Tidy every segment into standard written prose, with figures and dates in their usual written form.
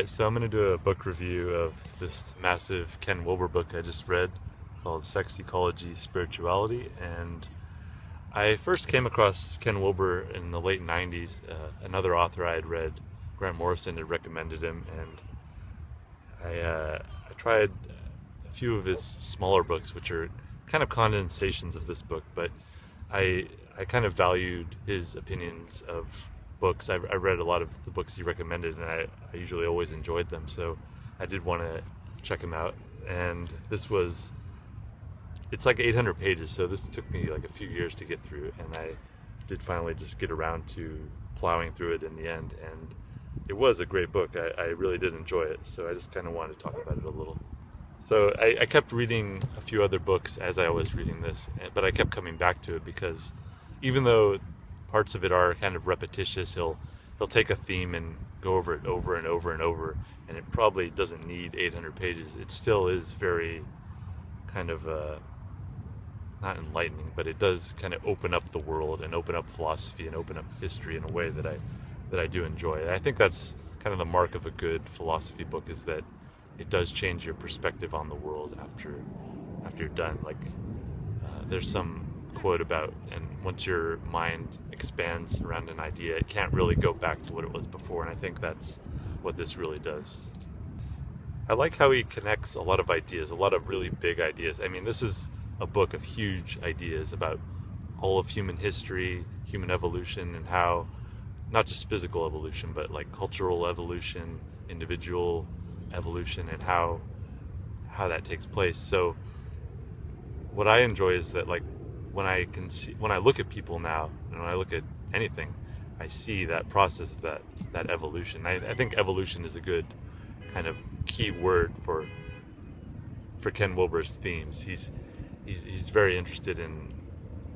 Alright, so I'm going to do a book review of this massive Ken Wilber book I just read called Sex, Ecology, Spirituality. And I first came across Ken Wilber in the late 90s. Another author I had read, Grant Morrison, had recommended him, and I tried a few of his smaller books, which are kind of condensations of this book, but I kind of valued his opinions of books. I read a lot of the books he recommended, and I usually always enjoyed them, so I did want to check him out. And it's like 800 pages, so this took me like a few years to get through, and I did finally just get around to plowing through it in the end, and it was a great book. I really did enjoy it, so I just kind of wanted to talk about it a little. So I kept reading a few other books as I was reading this, but I kept coming back to it because even though parts of it are kind of repetitious, he'll take a theme and go over it over and over and over, and it probably doesn't need 800 pages. It still is very kind of not enlightening, but it does kind of open up the world and open up philosophy and open up history in a way that I do enjoy. I think that's kind of the mark of a good philosophy book, is that it does change your perspective on the world after you're done. Like there's some quote about, and once your mind expands around an idea, it can't really go back to what it was before, and I think that's what this really does. I like how he connects a lot of ideas, a lot of really big ideas. I mean, this is a book of huge ideas about all of human history, human evolution, and how not just physical evolution, but like cultural evolution, individual evolution, and how that takes place. So what I enjoy is that, like, when I look at people now, and when I look at anything, I see that process of that evolution. I think evolution is a good kind of key word for Ken Wilber's themes. He's very interested in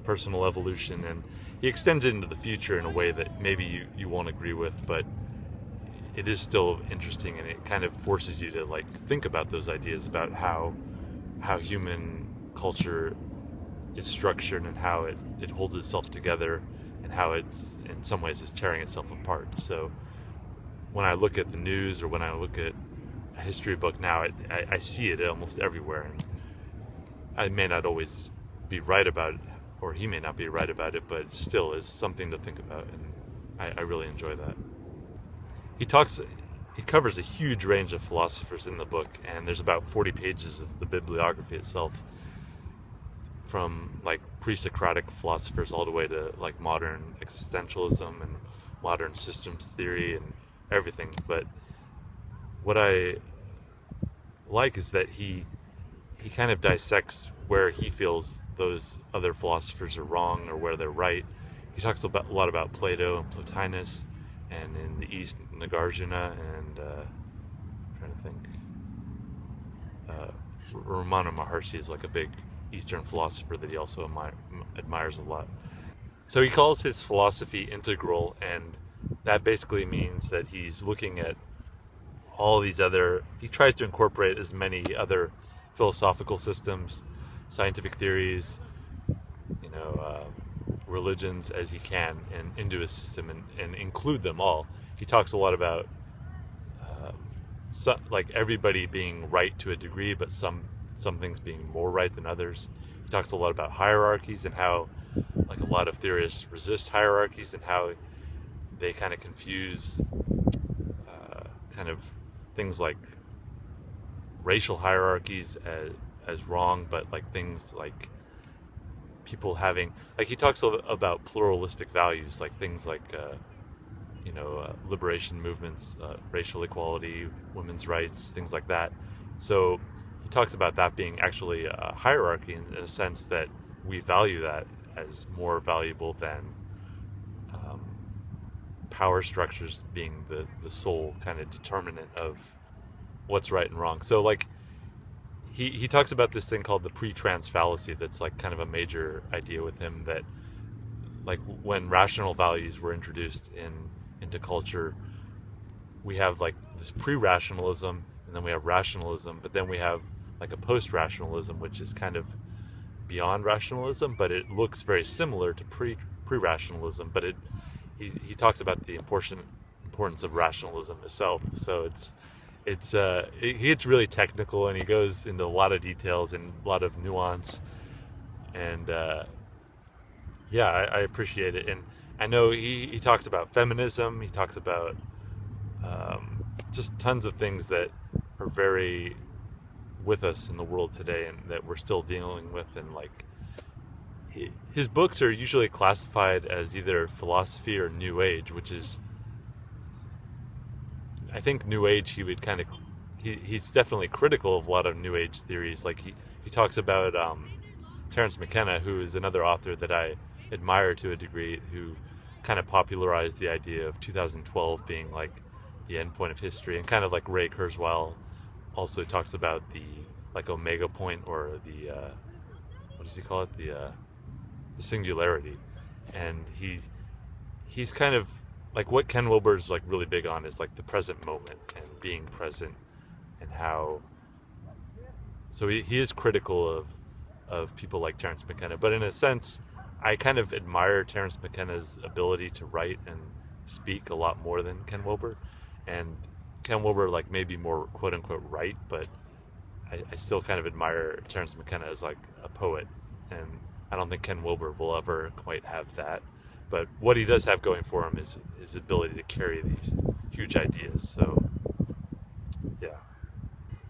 personal evolution, and he extends it into the future in a way that maybe you won't agree with, but it is still interesting, and it kind of forces you to like think about those ideas about how human culture is structured, and how it holds itself together, and how it's in some ways is tearing itself apart. So when I look at the news, or when I look at a history book now, I see it almost everywhere, and I may not always be right about it, or he may not be right about it, but it still is something to think about, and I really enjoy that. He covers a huge range of philosophers in the book, and there's about 40 pages of the bibliography itself, from like pre-Socratic philosophers all the way to like modern existentialism and modern systems theory and everything. But what I like is that he kind of dissects where he feels those other philosophers are wrong or where they're right. He talks a lot about Plato and Plotinus, and in the East, Nagarjuna, and I'm trying to think, Ramana Maharshi is like a big Eastern philosopher that he also admires a lot. So he calls his philosophy integral, and that basically means that he's looking at all these he tries to incorporate as many other philosophical systems, scientific theories, religions as he can, and into his system, and include them all. He talks a lot about like everybody being right to a degree, but some things being more right than others. He talks a lot about hierarchies, and how like a lot of theorists resist hierarchies, and how they kind of confuse kind of things like racial hierarchies as wrong, but like things like people having, like, he talks about pluralistic values, like things like liberation movements, racial equality, women's rights, things like that. So he talks about that being actually a hierarchy, in a sense that we value that as more valuable than power structures being the sole kind of determinant of what's right and wrong. So like he talks about this thing called the pre-trans fallacy, that's like kind of a major idea with him, that like when rational values were introduced into culture, we have like this pre-rationalism, and then we have rationalism, but then we have like a post-rationalism, which is kind of beyond rationalism, but it looks very similar to pre-rationalism, but he talks about the importance of rationalism itself. So he gets really technical, and he goes into a lot of details and a lot of nuance, and yeah, I appreciate it. And I know he talks about feminism. He talks about just tons of things that are very with us in the world today, and that we're still dealing with. And like, his books are usually classified as either philosophy or New Age, which is, I think New Age, he would kind of, he's definitely critical of a lot of New Age theories. Like he talks about Terence McKenna, who is another author that I admire to a degree, who kind of popularized the idea of 2012 being like the end point of history, and kind of like Ray Kurzweil also talks about the like omega point, or the what does he call it, the singularity. And he's kind of like, what Ken Wilber is like really big on is like the present moment and being present, and how, so he is critical of people like Terence McKenna. But in a sense, I kind of admire Terence McKenna's ability to write and speak a lot more than Ken Wilber. And Ken Wilber like maybe more quote unquote right, but I still kind of admire Terence McKenna as like a poet, and I don't think Ken Wilber will ever quite have that. But what he does have going for him is his ability to carry these huge ideas. So yeah,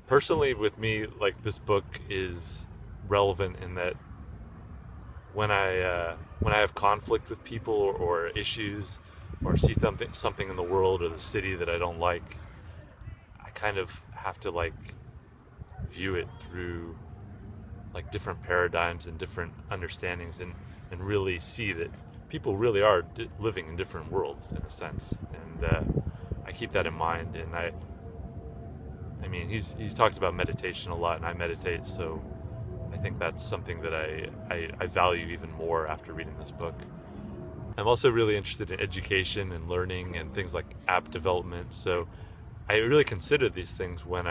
personally with me, like, this book is relevant in that when I have conflict with people, or issues, or see something in the world or the city that I don't like, I kind of have to like view it through like different paradigms and different understandings, and really see that people really are living in different worlds in a sense. And I keep that in mind. And I mean, he talks about meditation a lot, and I meditate, so I think that's something that I value even more after reading this book. I'm also really interested in education and learning and things like app development, so I really consider these things when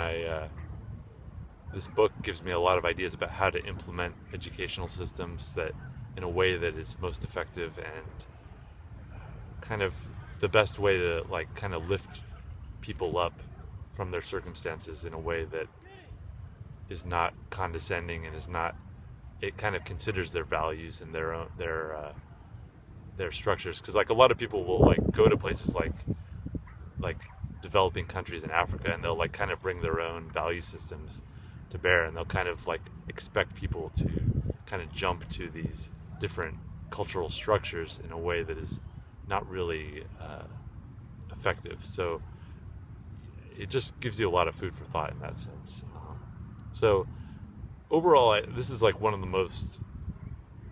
this book gives me a lot of ideas about how to implement educational systems that in a way that is most effective, and kind of the best way to like kind of lift people up from their circumstances in a way that is not condescending, and is not, it kind of considers their values and their own, their structures. Because like a lot of people will like go to places like developing countries in Africa, and they'll like kind of bring their own value systems to bear, and they'll kind of like expect people to kind of jump to these different cultural structures in a way that is not really effective. So it just gives you a lot of food for thought in that sense. So overall, this is like one of the most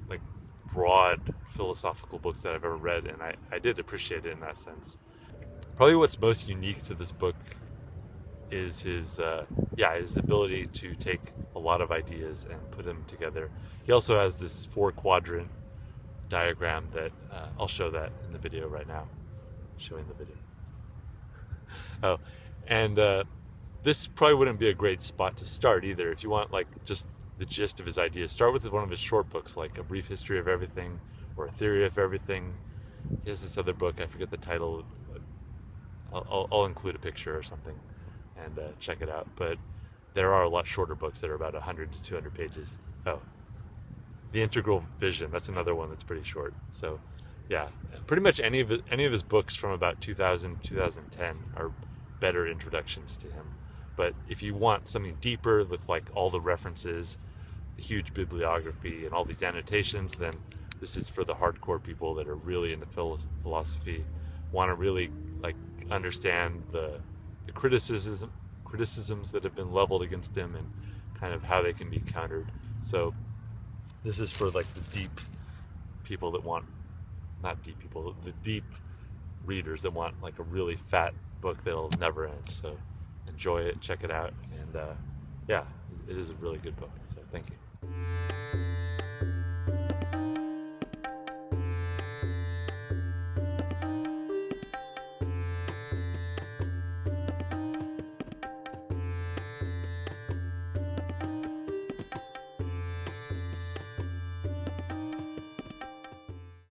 like broad philosophical books that I've ever read, and I did appreciate it in that sense. Probably what's most unique to this book is his ability to take a lot of ideas and put them together. He also has this 4-quadrant diagram that I'll show that in the video right now. Showing the video. Oh, and this probably wouldn't be a great spot to start either. If you want like just the gist of his ideas, start with one of his short books, like A Brief History of Everything or A Theory of Everything. He has this other book, I forget the title. I'll include a picture or something, and check it out. But there are a lot shorter books that are about 100 to 200 pages. Oh, The Integral Vision, that's another one that's pretty short. So yeah, pretty much any of his books from about 2000 2010 are better introductions to him. But if you want something deeper with like all the references, the huge bibliography, and all these annotations, then this is for the hardcore people that are really into philosophy, want to really like understand the criticisms that have been leveled against him, and kind of how they can be countered. So this is for like the deep people that want, not deep people, the deep readers that want like a really fat book that'll never end. So enjoy it, check it out, and yeah, it is a really good book. So thank you.